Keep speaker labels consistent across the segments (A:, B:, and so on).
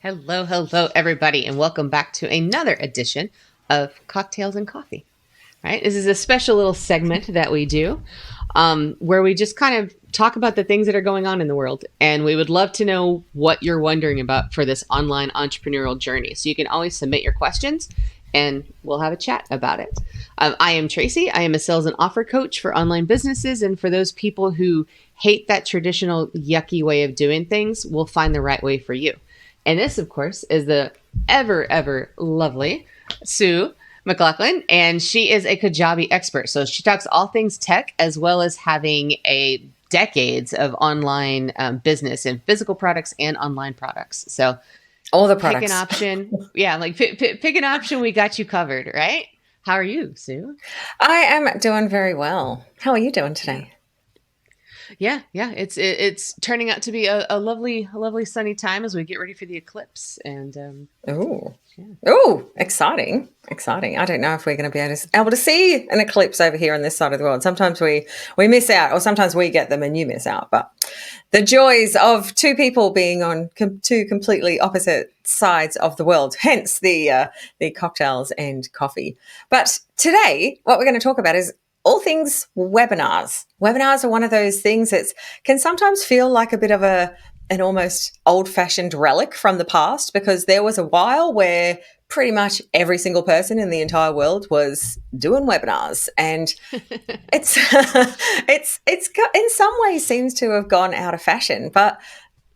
A: Hello, hello, everybody, and welcome back to another edition of Cocktails and Coffee. Right, this is a special little segment that we do where we just kind of talk about the things that are going on in the world, and we would love to know what you're wondering about for this online entrepreneurial journey. So you can always submit your questions, and we'll have a chat about it. I am Tracie. I am a sales and offer coach for online businesses, and for those people who hate that traditional yucky way of doing things, we'll find the right way for you. And this, of course, is the ever lovely Sue Mclachlan, and she is a Kajabi expert. So she talks all things tech, as well as having a decades of online business in physical products and online products. So
B: all the
A: pick an
B: products.
A: option. Yeah, like pick an option. We got you covered, right? How are you, Sue?
B: I am doing very well. How are you doing
A: Yeah.
B: today?
A: Yeah. It's turning out to be a lovely sunny time as we get ready for the eclipse. And
B: Ooh.
A: yeah.
B: Ooh, exciting. Exciting. I don't know if we're going to be able to see an eclipse over here on this side of the world. Sometimes we miss out, or sometimes we get them and you miss out. But the joys of two people being on two completely opposite sides of the world, hence the cocktails and coffee. But today, what we're going to talk about is all things webinars. Webinars are one of those things that can sometimes feel like a bit of an almost old-fashioned relic from the past, because there was a while where pretty much every single person in the entire world was doing webinars, and it's it's in some ways seems to have gone out of fashion. But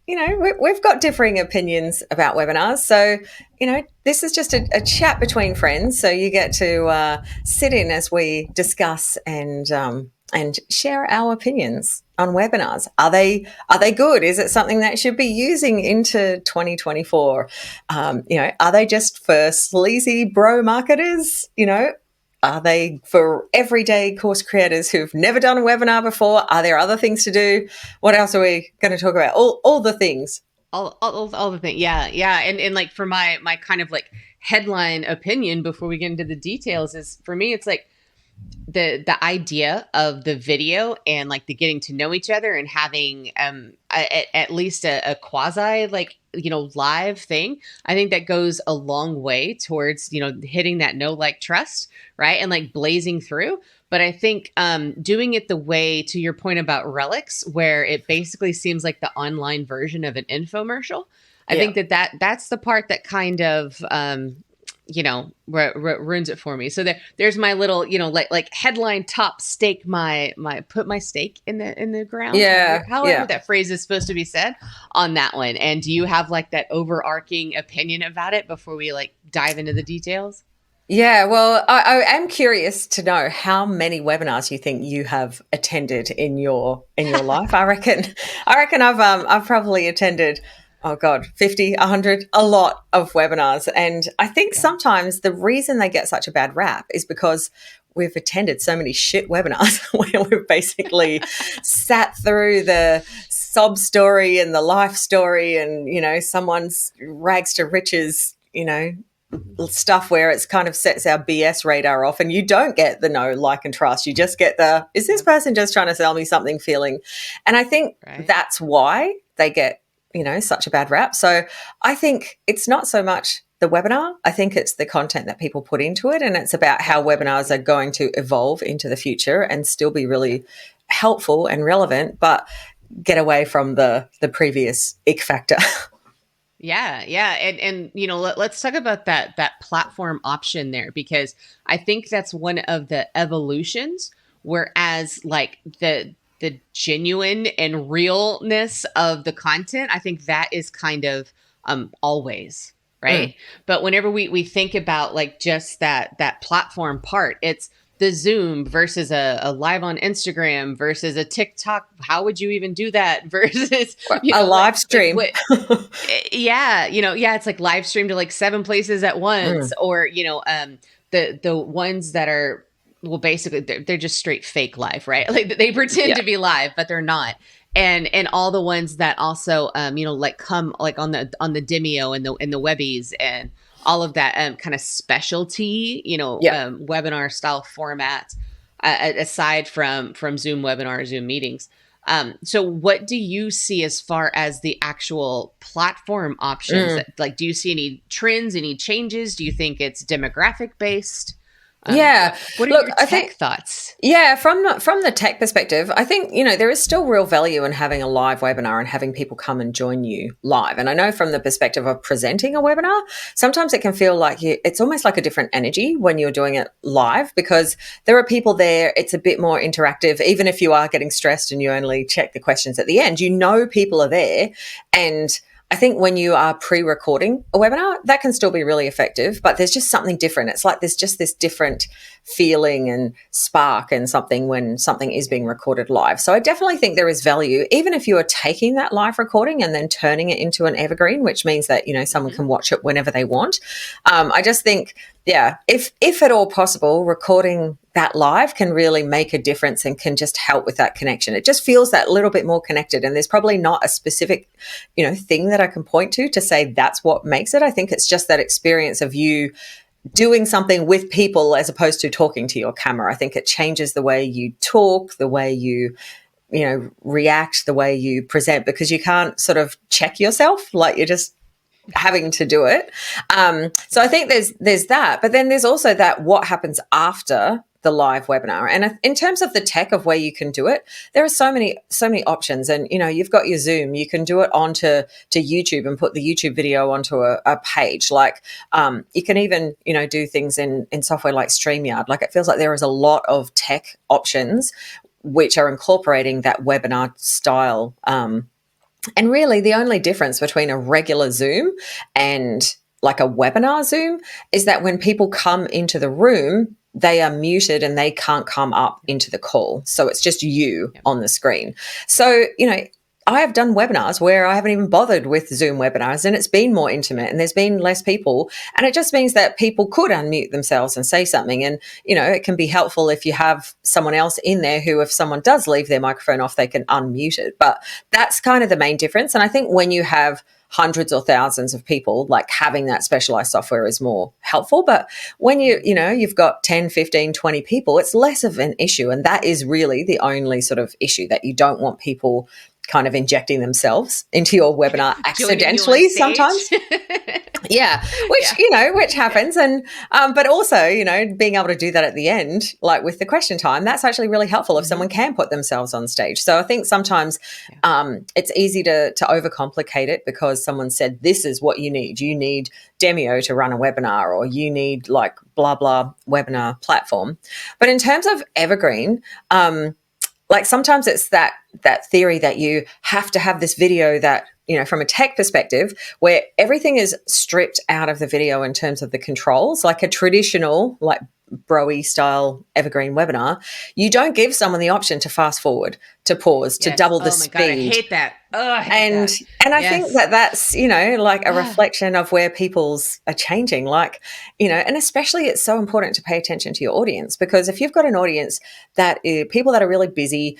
B: we've got differing opinions about webinars. So, this is just a chat between friends. So you get to sit in as we discuss and share our opinions on webinars. Are they good? Is it something that should be using into 2024? Are they just for sleazy bro marketers? Are they for everyday course creators who've never done a webinar before? Are there other things to do? What else are we going to talk about? All the things.
A: All the things. Yeah. And like for my kind of like headline opinion before we get into the details is, for me, it's like the idea of the video and like the getting to know each other and having at least a quasi like live thing. I think that goes a long way towards hitting that know like trust, right, and like blazing through. But I think doing it the way, to your point about relics, where it basically seems like the online version of an infomercial. I
B: Yeah.
A: think that's the part that kind of ruins it for me. So there's my little, like headline top stake, my put my stake in the ground, however,
B: Yeah.
A: however
B: Yeah.
A: that phrase is supposed to be said on that one. And do you have like that overarching opinion about it before we like dive into the details?
B: Yeah, well, I am curious to know how many webinars you think you have attended in your life. I reckon I've probably attended, oh God, 50, 100, a lot of webinars. And I think
A: Yeah.
B: sometimes the reason they get such a bad rap is because we've attended so many shit webinars where we've basically sat through the sob story and the life story and, someone's rags to riches, stuff where it's kind of sets our BS radar off, and you don't get the know, like, and trust. You just get the, is this person just trying to sell me something feeling? And I think
A: Right.
B: that's why they get, such a bad rap. So I think it's not so much the webinar. I think it's the content that people put into it. And it's about how webinars are going to evolve into the future and still be really helpful and relevant, but get away from the previous ick factor.
A: Yeah, and let's talk about that platform option there, because I think that's one of the evolutions. Whereas like the genuine and realness of the content, I think that is kind of always
B: Mm,
A: right. But whenever we think about like just that platform part, it's the Zoom versus a live on Instagram versus a TikTok. How would you even do that? Versus
B: a live
A: like
B: stream.
A: what yeah, it's like live streamed to like seven places at once,
B: Mm,
A: or the ones that are, well, basically they're just straight fake live, right? Like they pretend
B: yeah.
A: to be live but they're not. And all the ones that also like come like on the Demio and the Webbies and all of that kind of specialty
B: Yeah.
A: webinar style format, aside from Zoom webinar, Zoom meetings. So what do you see as far as the actual platform options? Like, do you see any trends, any changes? Do you think it's demographic based?
B: Yeah.
A: What are
B: Look,
A: your
B: I
A: tech
B: think
A: thoughts?
B: yeah, from the tech perspective, I think, there is still real value in having a live webinar and having people come and join you live. And I know from the perspective of presenting a webinar, sometimes it can feel like it's almost like a different energy when you're doing it live because there are people there. It's a bit more interactive. Even if you are getting stressed and you only check the questions at the end, people are there. And I think when you are pre-recording a webinar, that can still be really effective, but there's just something different. It's like there's just this different feeling and spark and something when something is being recorded live. So I definitely think there is value, even if you are taking that live recording and then turning it into an evergreen, which means that, someone can watch it whenever they want. I just think, yeah, if at all possible, recording that live can really make a difference and can just help with that connection. It just feels that little bit more connected. And there's probably not a specific, thing that I can point to say that's what makes it. I think it's just that experience of you doing something with people as opposed to talking to your camera. I think it changes the way you talk, the way you react, the way you present, because you can't sort of check yourself. Like you're just having to do it. So I think there's that, but then there's also that what happens after the live webinar. And in terms of the tech of where you can do it, there are so many options. And you've got your Zoom. You can do it onto YouTube and put the YouTube video onto a page. Like you can even do things in software like StreamYard. Like it feels like there is a lot of tech options which are incorporating that webinar style. And really, the only difference between a regular Zoom and like a webinar Zoom is that when people come into the room, they are muted and they can't come up into the call. So it's just you on the screen. So, I have done webinars where I haven't even bothered with Zoom webinars and it's been more intimate and there's been less people. And it just means that people could unmute themselves and say something. And, it can be helpful if you have someone else in there who, if someone does leave their microphone off, they can unmute it. But that's kind of the main difference. And I think when you have hundreds or thousands of people, like having that specialized software is more helpful. But when you've got 10, 15, 20 people, it's less of an issue. And that is really the only sort of issue, that you don't want people kind of injecting themselves into your webinar accidentally sometimes. Yeah, which happens. And but also, being able to do that at the end, like with the question time, that's actually really helpful if someone can put themselves on stage. So I think sometimes it's easy to overcomplicate it because someone said, this is what you need. You need Demio to run a webinar, or you need like blah, blah webinar platform. But in terms of evergreen, like sometimes it's that theory that you have to have this video that, from a tech perspective, where everything is stripped out of the video in terms of the controls, like a traditional, like Broy style evergreen webinar, you don't give someone the option to fast forward, to pause, to double the speed.
A: God, I hate that. I hate that.
B: And I think that's, like a reflection of where people's are changing, like, and especially it's so important to pay attention to your audience, because if you've got an audience that is people that are really busy,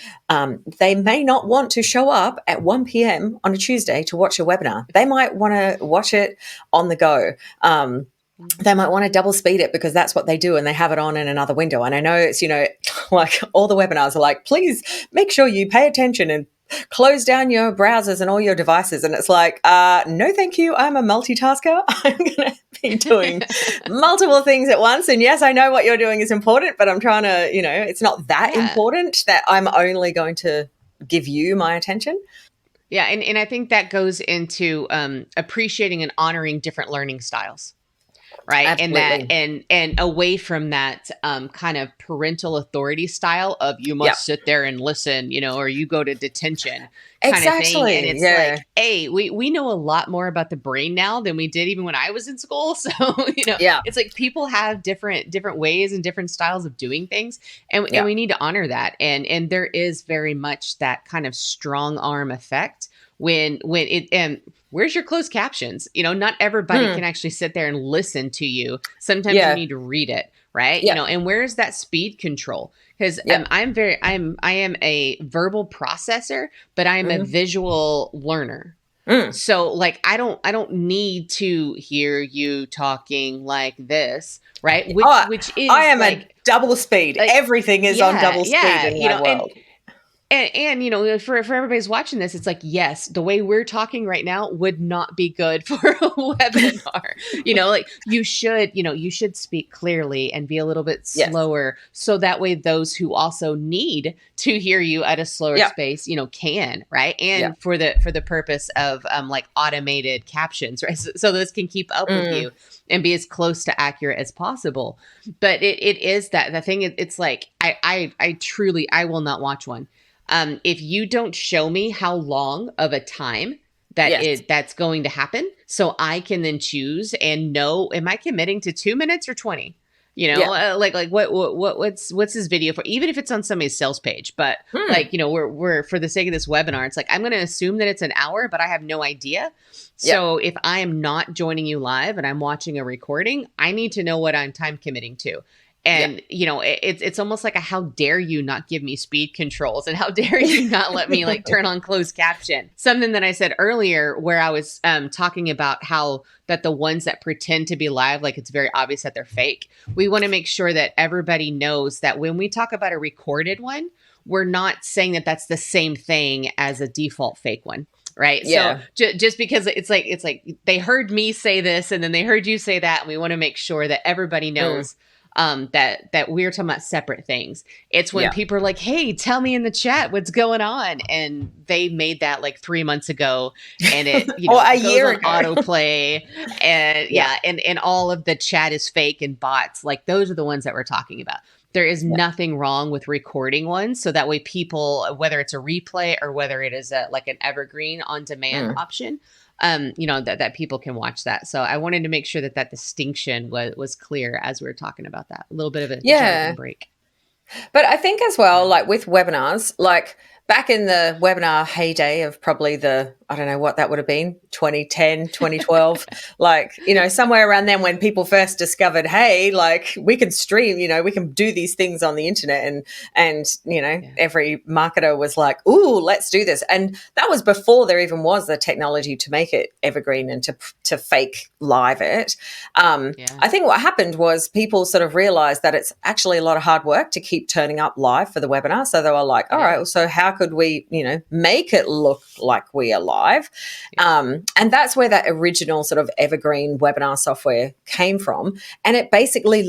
B: they may not want to show up at 1 p.m. on a Tuesday to watch your webinar. They might want to watch it on the go. They might want to double speed it because that's what they do and they have it on in another window. And I know it's, like all the webinars are like, please make sure you pay attention and close down your browsers and all your devices. And it's like, no, thank you. I'm a multitasker. I'm going to be doing multiple things at once. And yes, I know what you're doing is important, but I'm trying to, it's not that important that I'm only going to give you my attention.
A: Yeah. And I think that goes into appreciating and honoring different learning styles. Right.
B: Absolutely.
A: And away from that kind of parental authority style of you must sit there and listen, or you go to detention kind of thing. And it's like, hey, we know a lot more about the brain now than we did even when I was in school. So, it's like people have different ways and different styles of doing things. And we need to honor that. And there is very much that kind of strong arm effect when it and where's your closed captions? Not everybody can actually sit there and listen to you. Sometimes you need to read it, right? And where's that speed control? Because I am a verbal processor, but I am a visual learner. So like I don't need to hear you talking like this, right? Which is
B: I am like a double speed. Everything is on double speed in my world.
A: And you know, for everybody's watching this, it's like, yes, the way we're talking right now would not be good for a webinar. You know, like you should speak clearly and be a little bit
B: Yes.
A: slower, so that way those who also need to hear you at a slower
B: Yeah.
A: space, you know, can, right?
B: Yeah.
A: And for the purpose of like automated captions, right? So those can keep up with you and be as close to accurate as possible. But it is that the thing. It's like I truly, I will not watch one. If you don't show me how long of a time
B: Yes.
A: that's going to happen, so I can then choose and know, am I committing to 2 minutes or 20? You know,
B: Yeah.
A: like what's this video for? Even if it's on somebody's sales page, but like, you know, we're for the sake of this webinar, it's like I'm going to assume that it's an hour, but I have no idea. So if I am not joining you live and I'm watching a recording, I need to know what I'm time committing to. And, you know, it's almost like a, how dare you not give me speed controls, and how dare you not let me like turn on closed caption? Something that I said earlier where I was talking about how that the ones that pretend to be live, like it's very obvious that they're fake. We want to make sure that everybody knows that when we talk about a recorded one, we're not saying that that's the same thing as a default fake one. Right.
B: Yeah.
A: So just because it's like they heard me say this and then they heard you say that. And we want to make sure that everybody knows that we're talking about separate things. It's when people are like, hey, tell me in the chat what's going on. And they made that like 3 months ago, and it, you know,
B: or a
A: goes
B: year
A: on
B: ago.
A: autoplay, and and all of the chat is fake and bots. Like those are the ones that we're talking about. There is nothing wrong with recording one, so that way people, whether it's a replay or whether it is like an evergreen on demand option, you know, that people can watch that. So I wanted to make sure that distinction was clear as we were talking about that. A little bit of a jargon break.
B: But I think as well, like with webinars, like back in the webinar heyday of probably I don't know what that would have been, 2010, 2012, like, you know, somewhere around then when people first discovered, hey, like we can stream, you know, we can do these things on the internet, and you know, every marketer was like, ooh, let's do this. And that was before there even was the technology to make it evergreen and to fake live it. I think what happened was people sort of realized that it's actually a lot of hard work to keep turning up live for the webinar. So they were like, all right, well, so how could we, you know, make it look like we are live? And that's where that original sort of evergreen webinar software came from. And it basically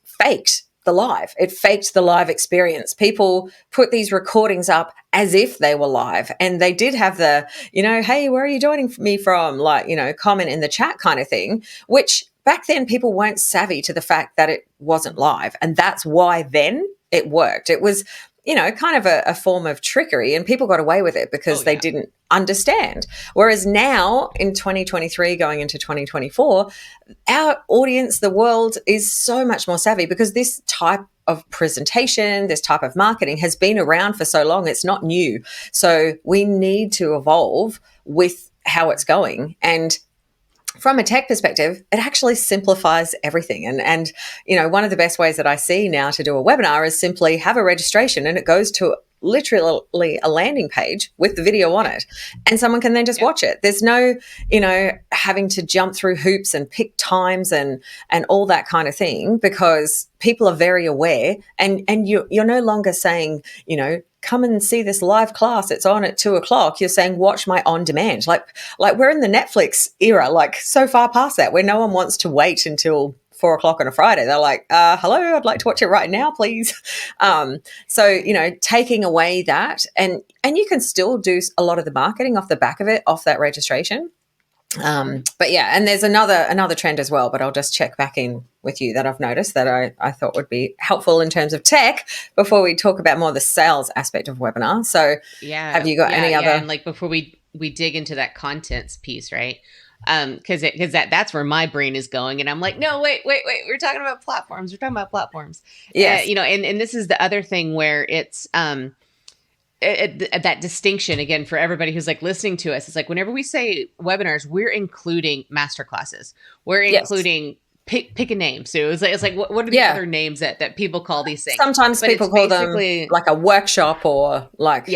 B: faked the live. It faked the live experience. People put these recordings up as if they were live. And they did have the, you know, hey, where are you joining me from? Like, you know, comment in the chat kind of thing, which back then people weren't savvy to the fact that it wasn't live. And that's why then it worked. It was, you know, kind of a form of trickery, and people got away with it because they didn't understand. Whereas now in 2023 going into 2024, our audience, the world, is so much more savvy because this type of presentation, this type of marketing has been around for so long. It's not new. So we need to evolve with how it's going. And from a tech perspective, it actually simplifies everything. And you know, one of the best ways that I see now to do a webinar is simply have a registration, and it goes to literally a landing page with the video on it, and someone can then just watch it. There's no, you know, having to jump through hoops and pick times and all that kind of thing, because people are very aware, and you're no longer saying, you know, come and see this live class, it's on at 2:00. You're saying, watch my on demand. Like we're in the Netflix era, like so far past that, where no one wants to wait until 4:00 on a Friday. They're like, hello, I'd like to watch it right now, please. So, you know, taking away that, and you can still do a lot of the marketing off the back of it, off that registration. But yeah, and there's another trend as well, but I'll just check back in with you that I've noticed that I thought would be helpful in terms of tech before we talk about more the sales aspect of webinar. So have you got any other?
A: And like before we dig into that contents piece, right? Because that's where my brain is going, and I'm like, no, wait, we're talking about platforms. We're talking about platforms.
B: Yes.
A: You know, and this is the other thing where it's that distinction again for everybody who's like listening to us. It's like whenever we say webinars, we're including masterclasses. We're including pick a name. So it's like what are the other names that people call these things?
B: Sometimes people call them like a workshop or like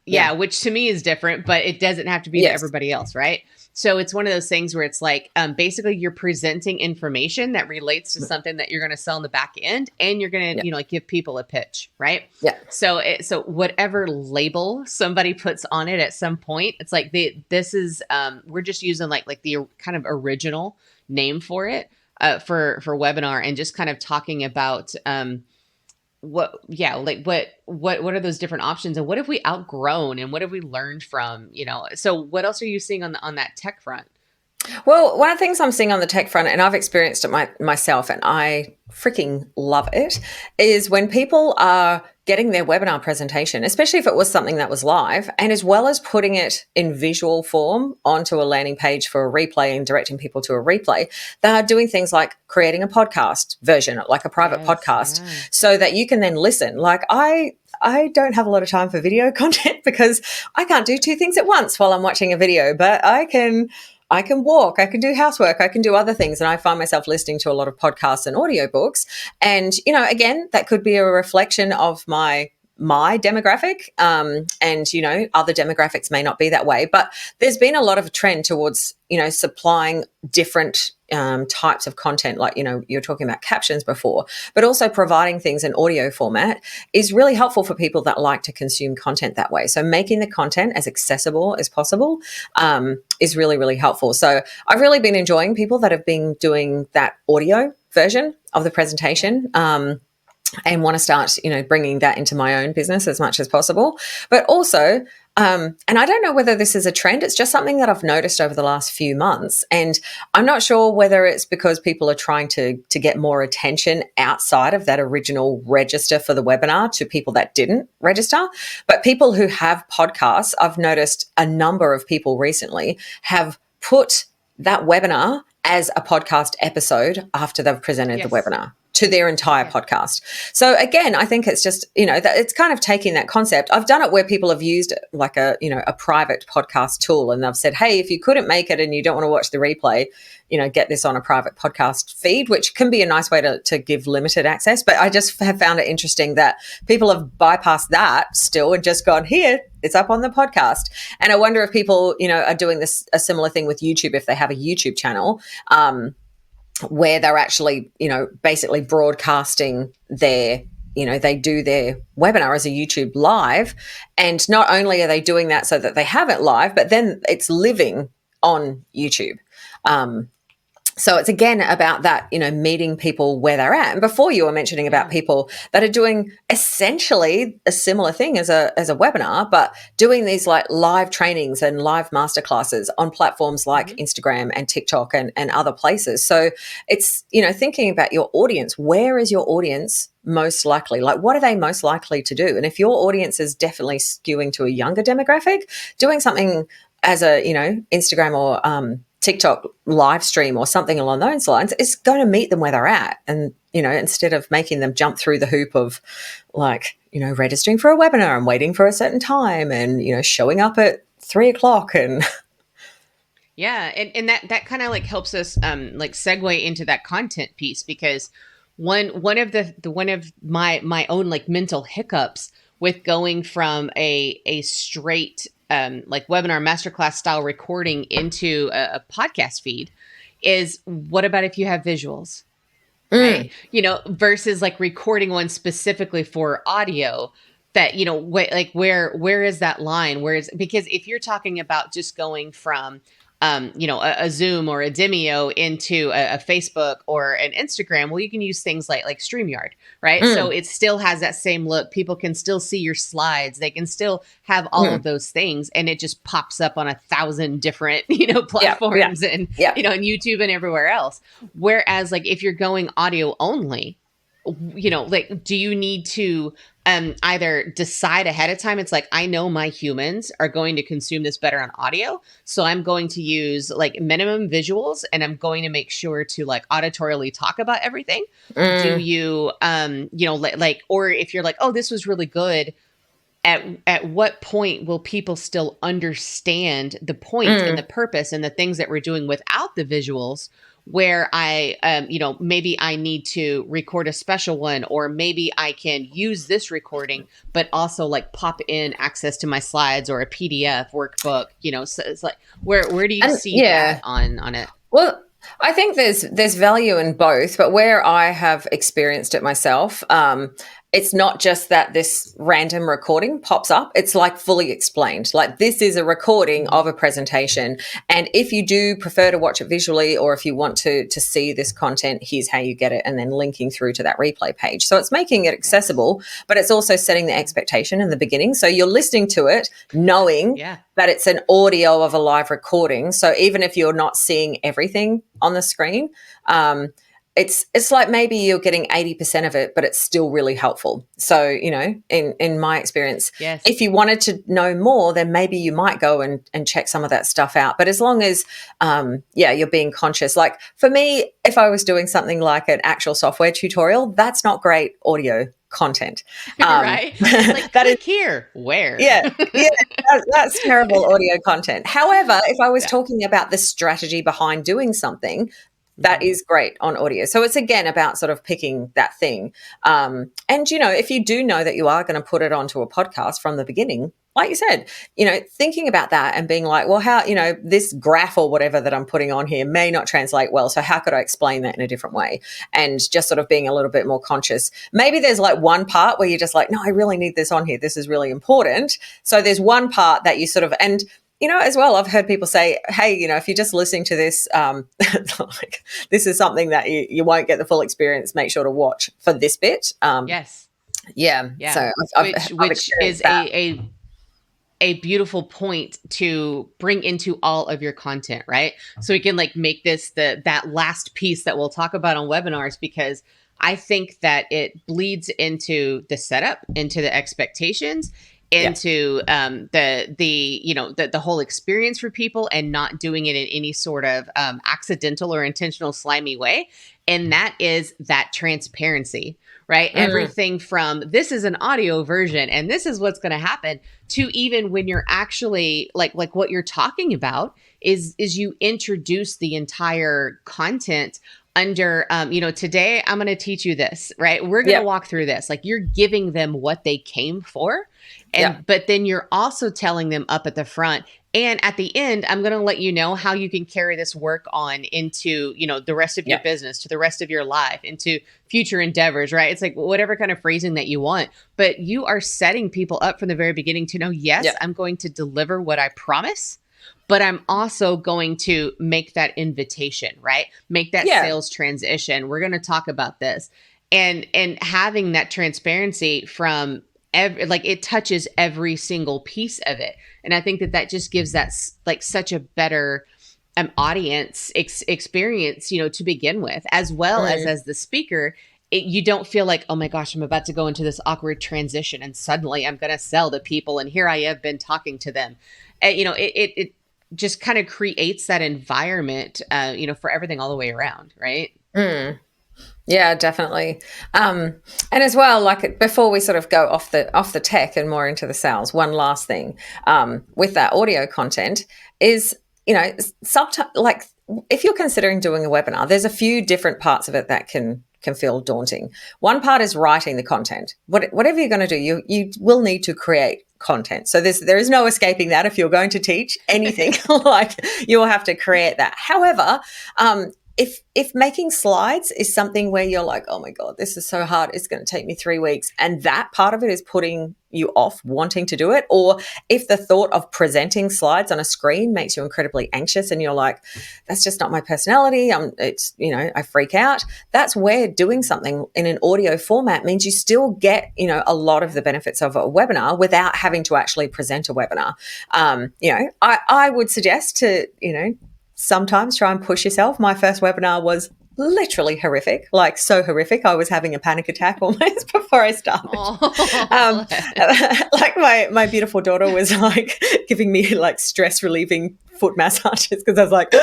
A: Yeah, which to me is different, but it doesn't have to be to
B: Yes.
A: everybody else, right? So it's one of those things where it's like basically you're presenting information that relates to something that you're going to sell in the back end, and you're going
B: Yeah.
A: to like give people a pitch, right?
B: Yeah.
A: So whatever label somebody puts on it at some point, it's like this is we're just using like the kind of original name for it for webinar, and just kind of talking about what are those different options, and what have we outgrown, and what have we learned from, so what else are you seeing on that tech front?
B: Well, one of the things I'm seeing on the tech front, and I've experienced it myself, and I freaking love it, is when people are getting their webinar presentation, especially if it was something that was live, and as well as putting it in visual form onto a landing page for a replay and directing people to a replay, they are doing things like creating a podcast version, like a private podcast, so that you can then listen. Like I don't have a lot of time for video content because I can't do two things at once while I'm watching a video, but I can walk, I can do housework, I can do other things. And I find myself listening to a lot of podcasts and audiobooks. And, again, that could be a reflection of my demographic. And, other demographics may not be that way. But there's been a lot of a trend towards, supplying different types of content, like, you're talking about captions before, but also providing things in audio format is really helpful for people that like to consume content that way. So making the content as accessible as possible is really, really helpful. So I've really been enjoying people that have been doing that audio version of the presentation. And want to start, bringing that into my own business as much as possible. But also, and I don't know whether this is a trend, it's just something that I've noticed over the last few months. And I'm not sure whether it's because people are trying to get more attention outside of that original register for the webinar to people that didn't register. But people who have podcasts, I've noticed a number of people recently have put that webinar as a podcast episode after they've presented the webinar to their entire podcast. So again, I think it's just, that it's kind of taking that concept. I've done it where people have used like a private podcast tool, and they've said, hey, if you couldn't make it and you don't want to watch the replay, get this on a private podcast feed, which can be a nice way to give limited access. But I just have found it interesting that people have bypassed that still and just gone, here, it's up on the podcast. And I wonder if people, are doing a similar thing with YouTube, if they have a YouTube channel, where they're actually, basically broadcasting their, they do their webinar as a YouTube live. And not only are they doing that so that they have it live, but then it's living on YouTube. So it's again about that, meeting people where they're at. And before you were mentioning about people that are doing essentially a similar thing as a webinar, but doing these like live trainings and live masterclasses on platforms like Instagram and TikTok and other places. So it's, thinking about your audience. Where is your audience most likely? Like, what are they most likely to do? And if your audience is definitely skewing to a younger demographic, doing something as a, Instagram or TikTok live stream or something along those lines is going to meet them where they're at. And, instead of making them jump through the hoop of like, registering for a webinar and waiting for a certain time and, showing up at 3:00 and.
A: Yeah. And that kind of like helps us like segue into that content piece, because one of my own like mental hiccups with going from a straight like webinar masterclass style recording into a podcast feed is, what about if you have visuals, right? Versus like recording one specifically for audio that, where is that line? Because if you're talking about just going from a Zoom or a Demio into a Facebook or an Instagram, well, you can use things like StreamYard, right? So it still has that same look. People can still see your slides. They can still have all of those things, and it just pops up on 1,000 different, platforms and, on YouTube and everywhere else. Whereas like if you're going audio only, like, do you need to either decide ahead of time? It's like, I know my humans are going to consume this better on audio, so I'm going to use like minimum visuals, and I'm going to make sure to like auditorially talk about everything. Do you, like, or if you're like, oh, this was really good, at what point will people still understand the point and the purpose and the things that we're doing without the visuals, where I maybe I need to record a special one, or maybe I can use this recording but also like pop in access to my slides or a PDF workbook, so it's like where do you
B: And
A: see that
B: yeah,
A: on it?
B: well, I think there's value in both, but where I have experienced it myself, it's not just that this random recording pops up. It's like fully explained. Like, this is a recording of a presentation, and if you do prefer to watch it visually, or if you want to see this content, here's how you get it, and then linking through to that replay page. So it's making it accessible, but it's also setting the expectation in the beginning. So you're listening to it knowing
A: Yeah.
B: that it's an audio of a live recording. So even if you're not seeing everything on the screen, it's like maybe you're getting 80% of it, but it's still really helpful. So, in my experience,
A: Yes.
B: if you wanted to know more, then maybe you might go and check some of that stuff out. But as long as, you're being conscious. Like for me, if I was doing something like an actual software tutorial, that's not great audio content.
A: Right? It's like,
B: that is,
A: click here. Where?
B: yeah, that's terrible audio content. However, if I was
A: Yeah.
B: talking about the strategy behind doing something, that
A: Mhm.
B: is great on audio. So it's again about sort of picking that thing. And, if you do know that you are going to put it onto a podcast from the beginning, like you said, thinking about that and being like, well, how, this graph or whatever that I'm putting on here may not translate well. So how could I explain that in a different way? And just sort of being a little bit more conscious. Maybe there's like one part where you're just like, no, I really need this on here. This is really important. So there's one part that you sort of, and as well, I've heard people say, hey, if you're just listening to this, like, this is something that you won't get the full experience. Make sure to watch for this bit.
A: Yes.
B: Yeah.
A: Yeah.
B: So I've
A: Which is
B: experienced that.
A: a beautiful point to bring into all of your content, right? So we can like make this that last piece that we'll talk about on webinars, because I think that it bleeds into the setup, into the expectations, into the whole experience for people, and not doing it in any sort of accidental or intentional slimy way. And that is that transparency, right? Everything from this is an audio version and this is what's going to happen, to even when you're actually like what you're talking about is you introduce the entire content under today I'm going to teach you this, right? We're going to walk through this. Like, you're giving them what they came for. And but then you're also telling them up at the front, and at the end, I'm going to let you know how you can carry this work on into, the rest of your business, to the rest of your life, into future endeavors, right? It's like whatever kind of phrasing that you want, but you are setting people up from the very beginning to know, yes, I'm going to deliver what I promise, but I'm also going to make that invitation, right? Make that sales transition. We're going to talk about this, and having that transparency from it touches every single piece of it. And I think that just gives that like such a better audience experience, to begin with, as well as the speaker. You don't feel like, oh my gosh, I'm about to go into this awkward transition and suddenly I'm going to sell to people. And here I have been talking to them. It just kind of creates that environment, for everything all the way around. Right.
B: Yeah, definitely. And as well, like before we sort of go off the tech and more into the sales, one last thing with that audio content is, sometimes, like, if you're considering doing a webinar, there's a few different parts of it that can feel daunting. One part is writing the content. Whatever you're going to do, you will need to create content. So there is no escaping that. If you're going to teach anything, like, you will have to create that. However, if making slides is something where you're like, oh my God, this is so hard, it's going to take me 3 weeks, and that part of it is putting you off wanting to do it, or if the thought of presenting slides on a screen makes you incredibly anxious and you're like, that's just not my personality, I freak out, that's where doing something in an audio format means you still get, a lot of the benefits of a webinar without having to actually present a webinar. I would suggest to, sometimes try and push yourself. My first webinar was literally horrific, like so horrific. I was having a panic attack almost before I started.
A: Oh,
B: Like my beautiful daughter was like giving me like stress relieving foot massages because I was like,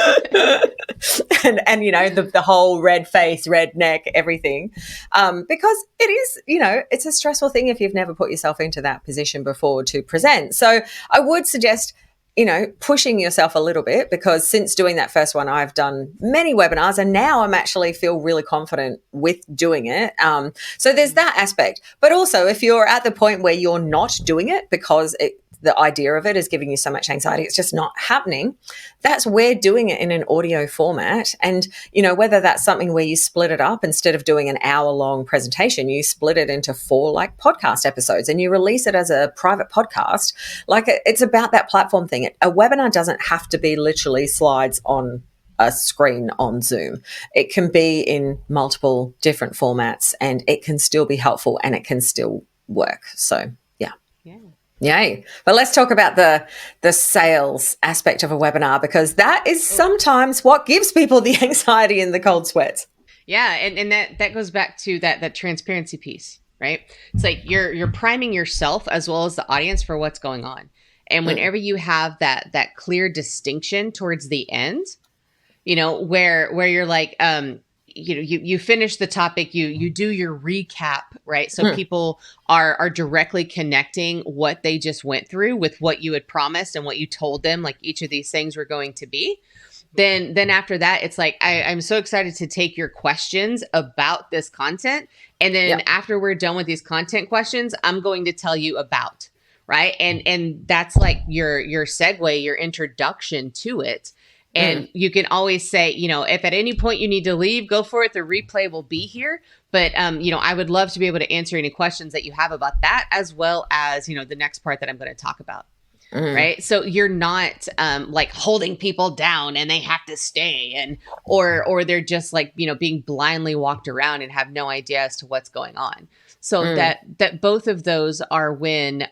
B: and you know the whole red face, red neck, everything, because it is, you know, it's a stressful thing if you've never put yourself into that position before to present. So I would suggest, you know, pushing yourself a little bit, because since doing that first one, I've done many webinars and now I'm actually feel really confident with doing it. So there's that aspect. But also, if you're at the point where you're not doing it because the idea of it is giving you so much anxiety, it's just not happening, that's where doing it in an audio format. And, you know, whether that's something where you split it up, instead of doing an hour-long presentation, you split it into 4 like podcast episodes and you release it as a private podcast. Like, it's about that platform thing. A webinar doesn't have to be literally slides on a screen on Zoom. It can be in multiple different formats and it can still be helpful and it can still work. So, yeah.
A: yeah.
B: Yay. But let's talk about the sales aspect of a webinar, because that is sometimes what gives people the anxiety and the cold sweats.
A: Yeah, and that goes back to that transparency piece, right? It's like you're priming yourself as well as the audience for what's going on. And whenever you have that clear distinction towards the end, you know, where you're like, you know, you finish the topic, you do your recap, right? So people are directly connecting what they just went through with what you had promised and what you told them, like each of these things were going to be. Then after that, it's like, I'm so excited to take your questions about this content. And then after we're done with these content questions, I'm going to tell you about, right? And that's like your segue, your introduction to it. And you can always say, you know, if at any point you need to leave, go for it. The replay will be here. But, you know, I would love to be able to answer any questions that you have about that, as well as, you know, the next part that I'm going to talk about. Right. So you're not like holding people down and they have to stay, and or they're just like, you know, being blindly walked around and have no idea as to what's going on. So that both of those are when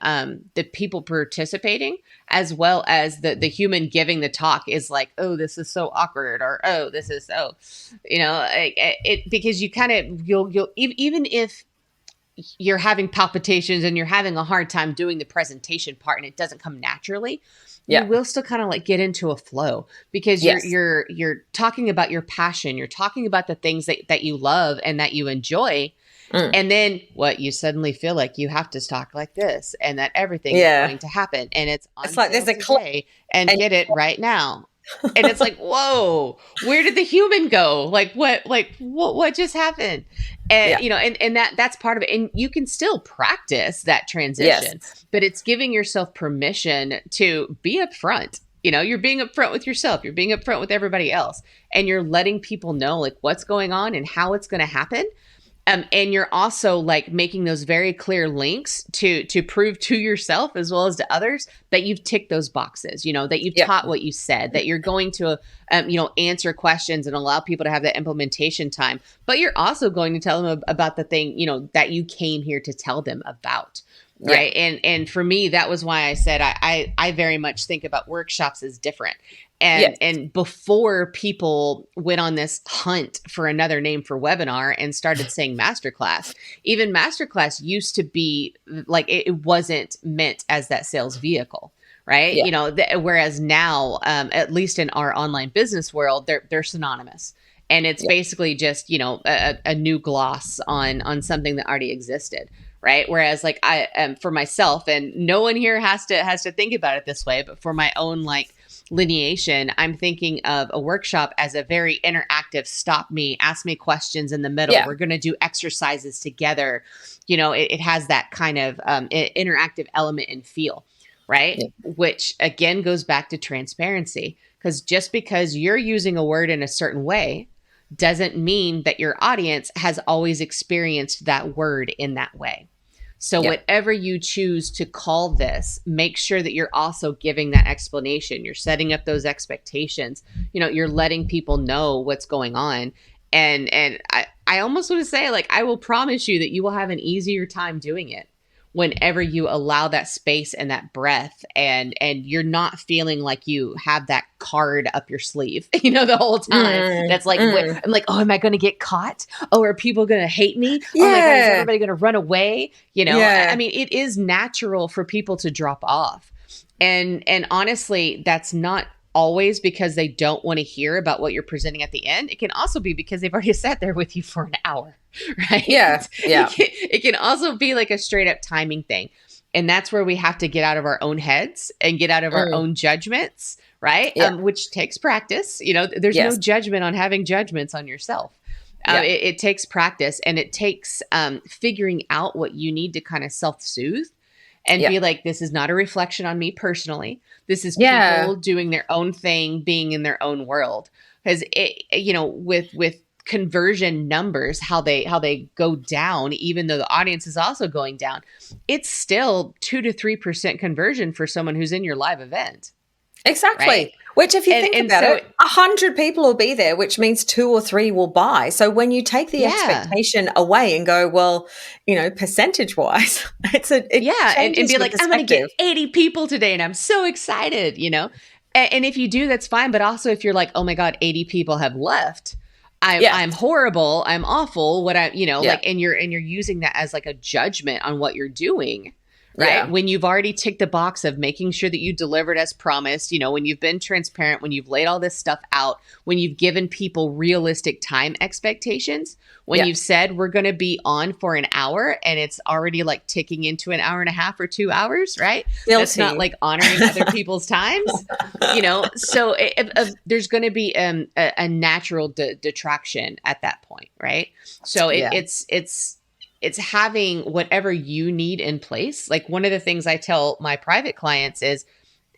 A: the people participating as well as the human giving the talk is like, oh, this is so awkward, or oh, this is so, you know, it because you kind of you'll even if you're having palpitations and you're having a hard time doing the presentation part and it doesn't come naturally, you will still kind of like get into a flow, because you're talking about your passion. You're talking about the things that you love and that you enjoy. And then what, you suddenly feel like you have to talk like this and that everything is going to happen. And it's
B: like there's a
A: clip and get it right now. And it's like, whoa, where did the human go? Like what just happened? And, you know, and that's part of it. And you can still practice that transition, but it's giving yourself permission to be upfront. You know, you're being upfront with yourself. You're being upfront with everybody else. And you're letting people know like what's going on and how it's going to happen. And you're also like making those very clear links to prove to yourself as well as to others that you've ticked those boxes, you know, that you've taught what you said, that you're going to, you know, answer questions and allow people to have that implementation time. But you're also going to tell them about the thing, you know, that you came here to tell them about. Right. And for me, that was why I said I very much think about workshops as different. And before people went on this hunt for another name for webinar and started saying masterclass, even masterclass used to be like, it wasn't meant as that sales vehicle. Right. You know, whereas now, at least in our online business world, they're synonymous. And it's basically just, you know, a new gloss on something that already existed. Right. Whereas like I for myself, and no one here has to think about it this way, but for my own like lineation, I'm thinking of a workshop as a very interactive, stop me, ask me questions in the middle. We're going to do exercises together. You know, it has that kind of interactive element and feel. Right. Which again goes back to transparency, because just because you're using a word in a certain way doesn't mean that your audience has always experienced that word in that way. So whatever you choose to call this, make sure that you're also giving that explanation. You're setting up those expectations. You know, you're letting people know what's going on. And I almost want to say, like, I will promise you that you will have an easier time doing it whenever you allow that space and that breath, and you're not feeling like you have that card up your sleeve, the whole time.
B: Mm,
A: That's like,
B: mm.
A: I'm like, oh, am I going to get caught? Oh, are people going to hate me? Oh my God, is
B: Yeah.
A: everybody going to run away? I
B: Yeah.
A: mean, it is natural for people to drop off. And honestly, that's not always because they don't want to hear about what you're presenting at the end. It can also be because they've already sat there with you for an hour, right?
B: Yeah. Yeah.
A: It can also be like a straight up timing thing. And that's where we have to get out of our own heads and get out of our
B: Mm.
A: own judgments, right?
B: Yeah.
A: Which takes practice. There's no
B: Yes.
A: judgment on having judgments on yourself.
B: Yeah.
A: It takes practice, and it takes figuring out what you need to kind of self-soothe and
B: Yeah.
A: be like, this is not a reflection on me personally. This is
B: Yeah.
A: people doing their own thing, being in their own world. Because with conversion numbers, how they go down, even though the audience is also going down, it's still 2 to 3% conversion for someone who's in your live event.
B: Exactly.
A: Right.
B: Which, if you think about
A: so
B: it, 100 people will be there, which means 2 or 3 will buy. So when you take the expectation away and go, well, percentage wise, it
A: and
B: changes
A: be
B: your
A: like, I'm going to get
B: perspective.
A: 80 people today, and I'm so excited, And if you do, that's fine. But also, if you're like, oh my God, 80 people have left,
B: Yeah.
A: I'm horrible, I'm awful. What I,
B: Yeah.
A: like, and you're using that as like a judgment on what you're doing, right?
B: Yeah.
A: When you've already ticked the box of making sure that you delivered as promised, when you've been transparent, when you've laid all this stuff out, when you've given people realistic time expectations, when
B: Yeah.
A: you've said we're going to be on for an hour and it's already like ticking into an hour and a half or 2 hours, right? That's not
B: Guilty.
A: like honoring other people's times, So there's going to be a natural detraction at that point, right? So
B: Yeah.
A: it's having whatever you need in place. Like, one of the things I tell my private clients is,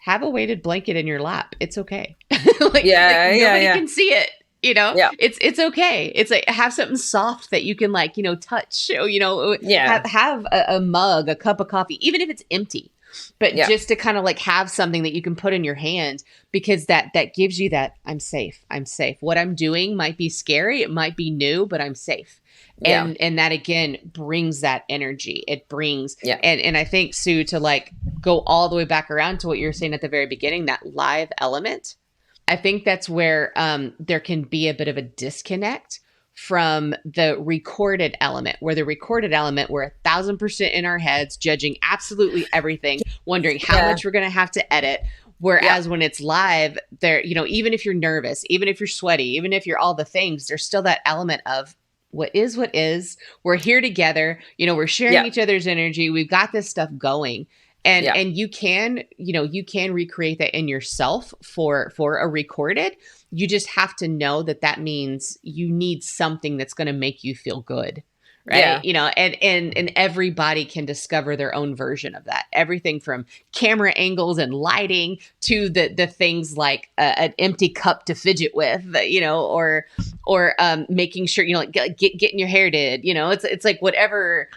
A: have a weighted blanket in your lap. It's okay. Nobody can see it.
B: Yeah.
A: It's okay. It's like, have something soft that you can touch.
B: Yeah.
A: Have a mug, a cup of coffee, even if it's empty. But
B: Yeah.
A: just to kind of like have something that you can put in your hand, because that gives you that I'm safe. I'm safe. What I'm doing might be scary. It might be new, but I'm safe.
B: Yeah.
A: And that again brings that energy. It brings,
B: Yeah.
A: and I think, Sue, to like go all the way back around to what you were saying at the very beginning, that live element, I think that's where there can be a bit of a disconnect from the recorded element, where the recorded element, we're 1,000% in our heads, judging absolutely everything, wondering how much we're going to have to edit. Whereas when it's live, there, even if you're nervous, even if you're sweaty, even if you're all the things, there's still that element of what is, we're here together, we're sharing each other's energy. We've got this stuff going. And you can recreate that in yourself for a recorded. You just have to know that means you need something that's going to make you feel good. Right.
B: Yeah.
A: And everybody can discover their own version of that. Everything from camera angles and lighting to the things like an empty cup to fidget with, or making sure, like getting your hair did, it's like whatever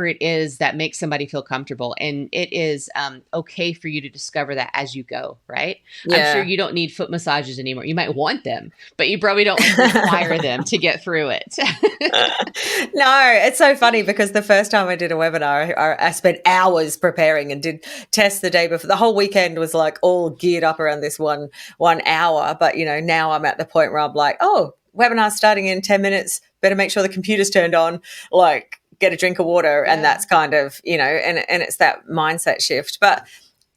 A: it is that makes somebody feel comfortable. And it is okay for you to discover that as you go. Right.
B: Yeah.
A: I'm sure you don't need foot massages anymore. You might want them, but you probably don't require them to get through it.
B: No, it's so funny because the first time I did a webinar, I spent hours preparing and did tests the day before. The whole weekend was like all geared up around this one hour. But, now I'm at the point where I'm like, oh, webinar's starting in 10 minutes. Better make sure the computer's turned on, like get a drink of water.
A: Yeah.
B: And that's kind of, and it's that mindset shift. But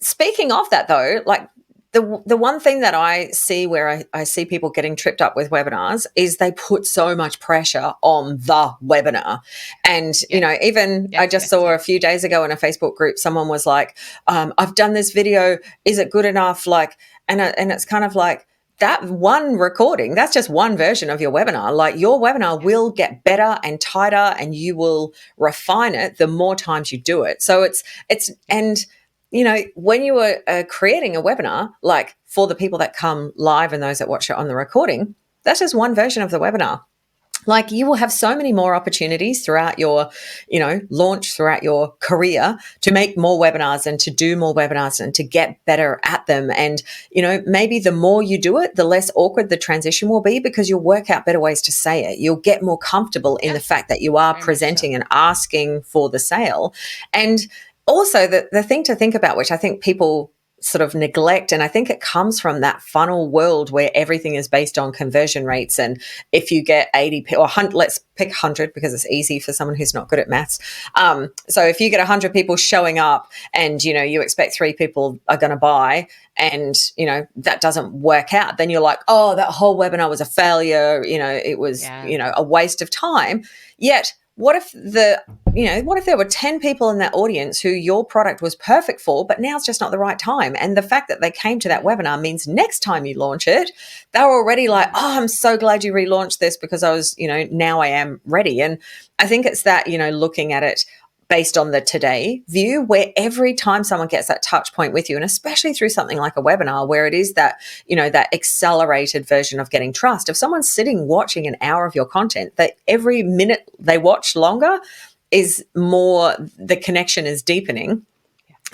B: speaking of that though, like, the one thing that I see where I see people getting tripped up with webinars is they put so much pressure on the webinar. And, I just saw a few days ago in a Facebook group, someone was like, I've done this video. Is it good enough? Like, and it's kind of like, that one recording, that's just one version of your webinar. Like, your webinar will get better and tighter, and you will refine it the more times you do it. So when you are creating a webinar, like for the people that come live and those that watch it on the recording, that's just one version of the webinar. Like, you will have so many more opportunities throughout your, launch, throughout your career, to make more webinars and to do more webinars and to get better at them. And, maybe the more you do it, the less awkward the transition will be, because you'll work out better ways to say it. You'll get more comfortable in the fact that you are
A: very much so.
B: presenting and asking for the sale. And also, the thing to think about, which I think people sort of neglect, and I think it comes from that funnel world where everything is based on conversion rates. And if you get 80 or 100, let's pick 100 because it's easy for someone who's not good at maths. So if you get 100 people showing up and you expect 3 people are going to buy, and that doesn't work out, then you're like, oh, that whole webinar was a failure, it was a waste of time. Yet what if there were 10 people in that audience who your product was perfect for, but now it's just not the right time? And the fact that they came to that webinar means next time you launch it, they're already like, oh, I'm so glad you relaunched this, because I was, now I am ready. And I think it's that, looking at it based on the today view, where every time someone gets that touch point with you, and especially through something like a webinar, where it is that, that accelerated version of getting trust. If someone's sitting watching an hour of your content, that every minute they watch longer is more, the connection is deepening.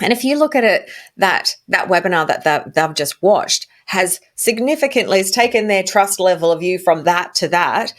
B: And if you look at it, that webinar that they've just watched has taken their trust level of you from that to that,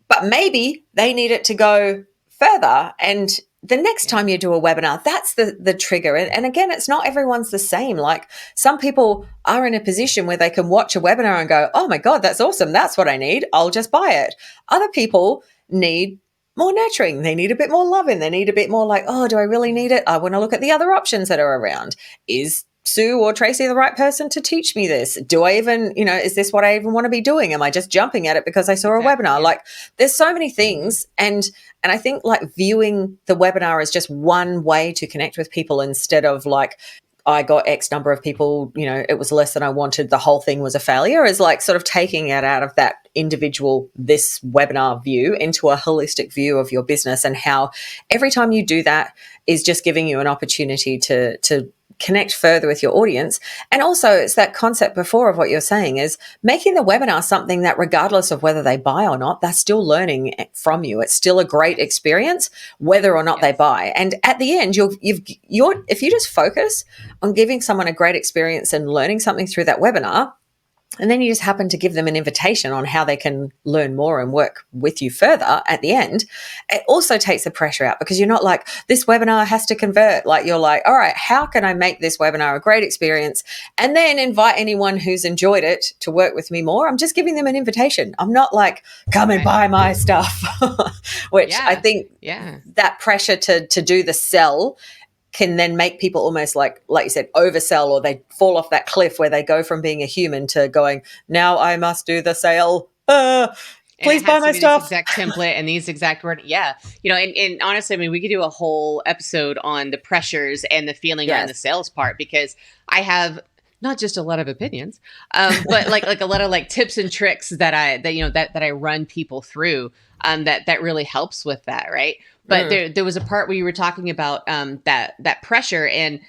B: but maybe they need it to go further. And the next time you do a webinar, that's the trigger. And again, it's not everyone's the same. Like, some people are in a position where they can watch a webinar and go, oh my God, that's awesome. That's what I need. I'll just buy it. Other people need more nurturing. They need a bit more loving. They need a bit more like, oh, do I really need it? I want to look at the other options that are around. Is Sue or Tracie the right person to teach me this? Do I even, is this what I even want to be doing? Am I just jumping at it because I saw a webinar? Like, there's so many things. And I think, like, viewing the webinar as just one way to connect with people, instead of like, I got X number of people, it was less than I wanted, the whole thing was a failure, is like sort of taking it out of that individual, this webinar view, into a holistic view of your business, and how every time you do that is just giving you an opportunity to connect further with your audience. And also, it's that concept before of what you're saying, is making the webinar something that, regardless of whether they buy or not, they're still learning from you. It's still a great experience, whether or not they buy. And at the end, if you just focus on giving someone a great experience and learning something through that webinar, and then you just happen to give them an invitation on how they can learn more and work with you further at the end, it also takes the pressure out, because you're not like, this webinar has to convert. Like, you're like, all right, how can I make this webinar a great experience and then invite anyone who's enjoyed it to work with me more? I'm just giving them an invitation. I'm not like, come and buy my stuff, which I think that pressure to do the sell can then make people almost like you said, oversell, or they fall off that cliff where they go from being a human to going, now I must do the sale. Please buy my stuff.
A: This exact template and these exact words. Yeah. And honestly, I mean, we could do a whole episode on the pressures and the feeling around the sales part, because I have not just a lot of opinions, but like a lot of like tips and tricks that I run people through, that really helps with that. Right. But there was a part where you were talking about that pressure. And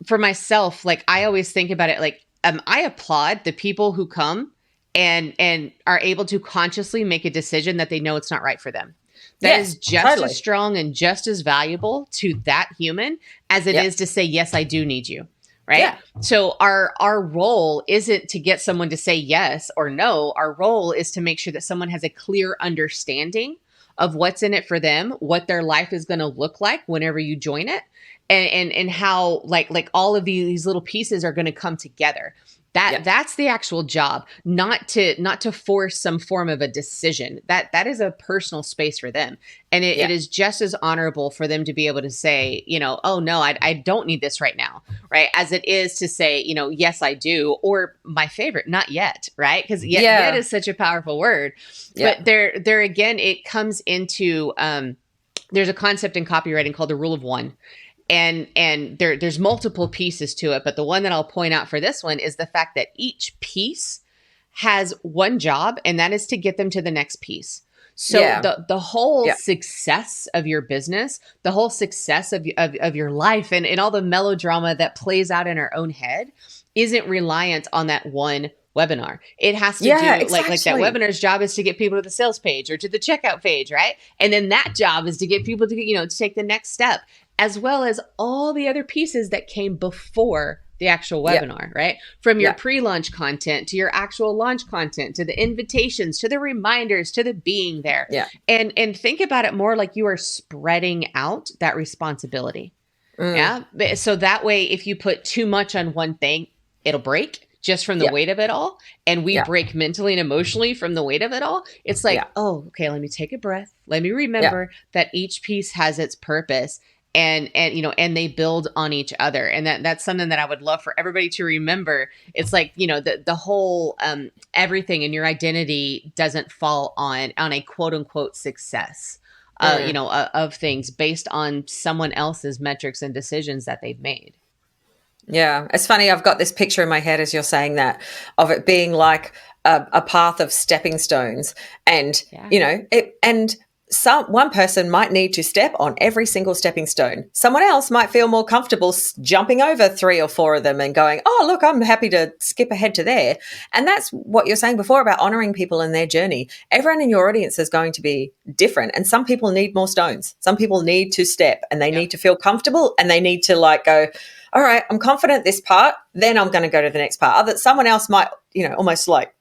A: for myself, like, I always think about it like, I applaud the people who come and are able to consciously make a decision that they know it's not right for them. That is just as strong and just as valuable to that human as it is to say, yes, I do need you. Right. Yeah. So our role isn't to get someone to say yes or no. Our role is to make sure that someone has a clear understanding of what's in it for them, what their life is going to look like whenever you join it, and how like all of these little pieces are going to come together. That's the actual job, not to force some form of a decision. That is a personal space for them. And it is just as honorable for them to be able to say, oh no, I don't need this right now. Right. As it is to say, yes, I do. Or my favorite, not yet. Right. Because yet is such a powerful word. Yeah. But there again, it comes into, there's a concept in copywriting called the rule of one. And there's multiple pieces to it, but the one that I'll point out for this one is the fact that each piece has one job, and that is to get them to the next piece. So the whole success of your business, the whole success of your life, and all the melodrama that plays out in our own head isn't reliant on that one webinar. It has to
B: Yeah,
A: do like that
B: exactly.
A: webinar's job is to get people to the sales page or to the checkout page, right? And then that job is to get people to, to take the next step, as well as all the other pieces that came before the actual
B: Yeah,
A: webinar, right? From your
B: yeah,
A: pre-launch content to your actual launch content, to the invitations, to the reminders, to the being there.
B: yeah.
A: And think about it more like you are spreading out that responsibility.
B: Mm,
A: Yeah. So that way, if you put too much on one thing, it'll break just from the
B: yeah,
A: weight of it all. And we
B: yeah,
A: break mentally and emotionally from the weight of it all. It's
B: yeah,
A: like, oh, okay, let me take a breath. Let me
B: yeah.
A: remember that each piece has its purpose, and they build on each other. And that's something that I would love for everybody to remember. It's like, the whole everything in your identity doesn't fall on a quote unquote success
B: Mm.
A: of things based on someone else's metrics and decisions that they've made.
B: Yeah, it's funny. I've got this picture in my head as you're saying that, of it being like a path of stepping stones, and
A: Yeah.
B: one person might need to step on every single stepping stone. Someone else might feel more comfortable jumping over 3 or 4 of them and going, "Oh, look, I'm happy to skip ahead to there." And that's what you're saying before about honoring people in their journey. Everyone in your audience is going to be different, and some people need more stones. Some people need to step, and they
A: Yep.
B: need to feel comfortable, and they need to like go, all right, I'm confident this part, then I'm going to go to the next part. Other someone else might, almost like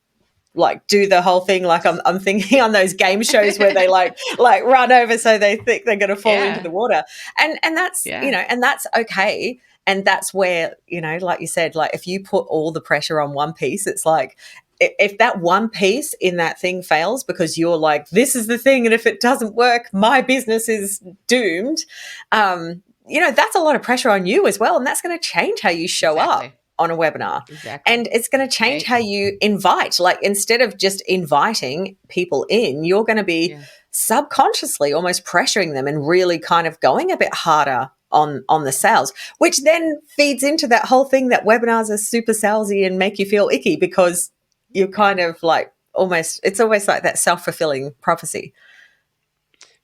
B: do the whole thing. Like I'm thinking on those game shows where they like run over so they think they're going to fall into
A: Yeah.
B: the water, and that's
A: Yeah.
B: and that's okay. And that's where, like you said, like if you put all the pressure on one piece, it's like if that one piece in that thing fails because you're like, this is the thing, and if it doesn't work, my business is doomed. That's a lot of pressure on you as well. And that's going to change how you show up
A: Exactly.
B: on a webinar.
A: Exactly.
B: And it's going to change
A: Right.
B: how you invite. Like instead of just inviting people in, you're going to be
A: Yeah.
B: subconsciously almost pressuring them and really kind of going a bit harder on the sales, which then feeds into that whole thing that webinars are super salesy and make you feel icky because you're
A: Yeah.
B: kind of like it's almost like that self-fulfilling prophecy.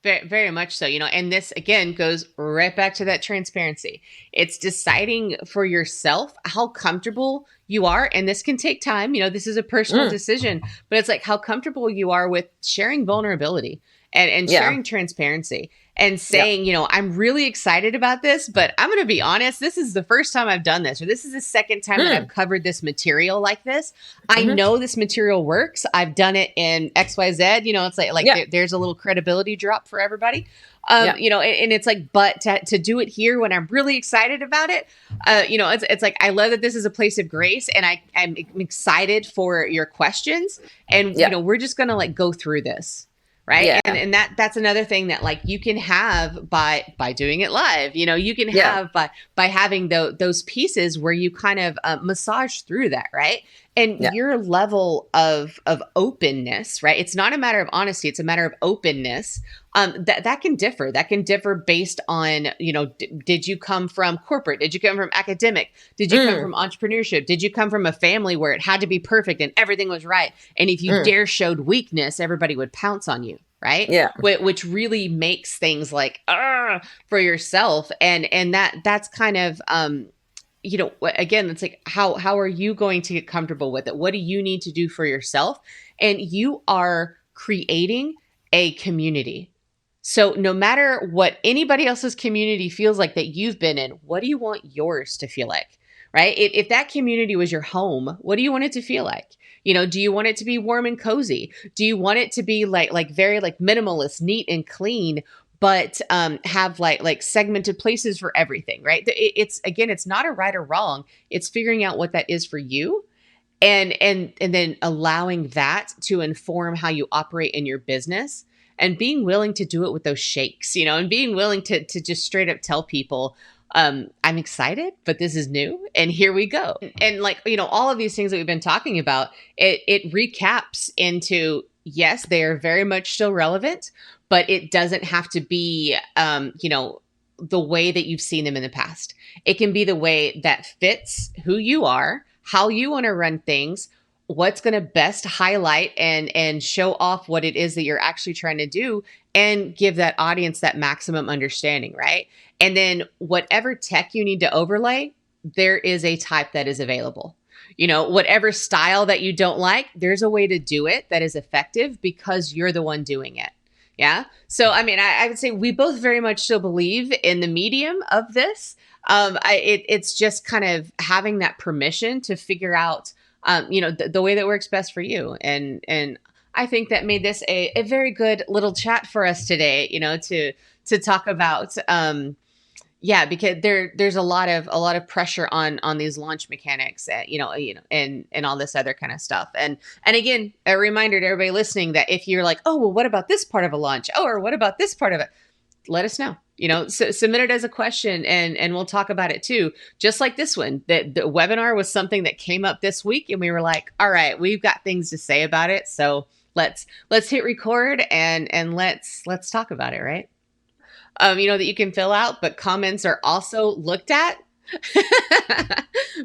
A: Very, very much so, and this again goes right back to that transparency. It's deciding for yourself how comfortable you are. And this can take time. This is a personal
B: Mm,
A: decision, but it's like how comfortable you are with sharing vulnerability and
B: yeah.
A: sharing transparency and
B: Yeah.
A: saying, I'm really excited about this, but I'm going to be honest, this is the first time I've done this, or this is the second time that I've
B: Mm,
A: covered this material like this. I
B: hmm.
A: know this material works. I've done it in XYZ. It's like
B: Yeah.
A: there's a little credibility drop for everybody.
B: Yeah.
A: And it's like, but to do it here when I'm really excited about it, it's like, I love that this is a place of grace, and I'm excited for your questions, and
B: Yeah.
A: we're just gonna like go through this. Right.
B: Yeah.
A: And that's another thing that like you can have by doing it live, you can
B: Yeah.
A: have by having those pieces where you kind of massage through that. Right. And
B: Yeah.
A: your level of openness, right? It's not a matter of honesty. It's a matter of openness. That can differ. That can differ based on, did you come from corporate? Did you come from academic? Did you come
B: Mm,
A: from entrepreneurship? Did you come from a family where it had to be perfect and everything was right? And if you
B: mm,
A: dare showed weakness, everybody would pounce on you, right?
B: yeah.
A: Which really makes things like for yourself, and that's kind of again, it's like how are you going to get comfortable with it? What do you need to do for yourself? And you are creating a community. So no matter what anybody else's community feels like that you've been in, what do you want yours to feel like? Right? If that community was your home, what do you want it to feel like? Do you want it to be warm and cozy? Do you want it to be like very like minimalist, neat and clean, but have like segmented places for everything, right? It's again, it's not a right or wrong. It's figuring out what that is for you, and then allowing that to inform how you operate in your business, and being willing to do it with those shakes, and being willing to just straight up tell people, I'm excited, but this is new, and here we go. And like, all of these things that we've been talking about, it recaps into, yes, they are very much still relevant, but it doesn't have to be, the way that you've seen them in the past. It can be the way that fits who you are, how you want to run things, what's going to best highlight and show off what it is that you're actually trying to do, and give that audience that maximum understanding, right? And then whatever tech you need to overlay, there is a type that is available. whatever style that you don't like, there's a way to do it that is effective because you're the one doing it. Yeah. So, I mean, I would say we both very much still believe in the medium of this. It's just kind of having that permission to figure out, the way that works best for you. And I think that made this a very good little chat for us today, to talk about, yeah, because there's a lot of pressure on these launch mechanics, and all this other kind of stuff. And again, a reminder to everybody listening that if you're like, oh, well, what about this part of a launch? Oh, or what about this part of it? Let us know. Submit it as a question, and we'll talk about it too. Just like this one, that the webinar was something that came up this week, and we were like, all right, we've got things to say about it, so let's hit record and let's talk about it, right? That you can fill out, but comments are also looked at.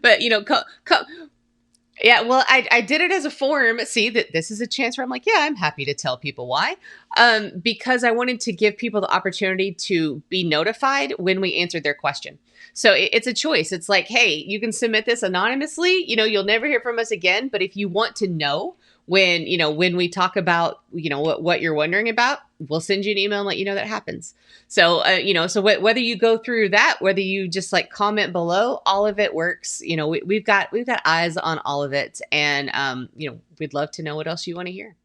A: But, yeah, well, I did it as a form. See, that this is a chance where I'm like, yeah, I'm happy to tell people why. Because I wanted to give people the opportunity to be notified when we answered their question. So it's a choice. It's like, hey, you can submit this anonymously. You'll never hear from us again. But if you want to know when we talk about, what you're wondering about, we'll send you an email and let you know that happens. So, whether you go through that, whether you just like comment below, all of it works. We've got eyes on all of it. And, we'd love to know what else you want to hear.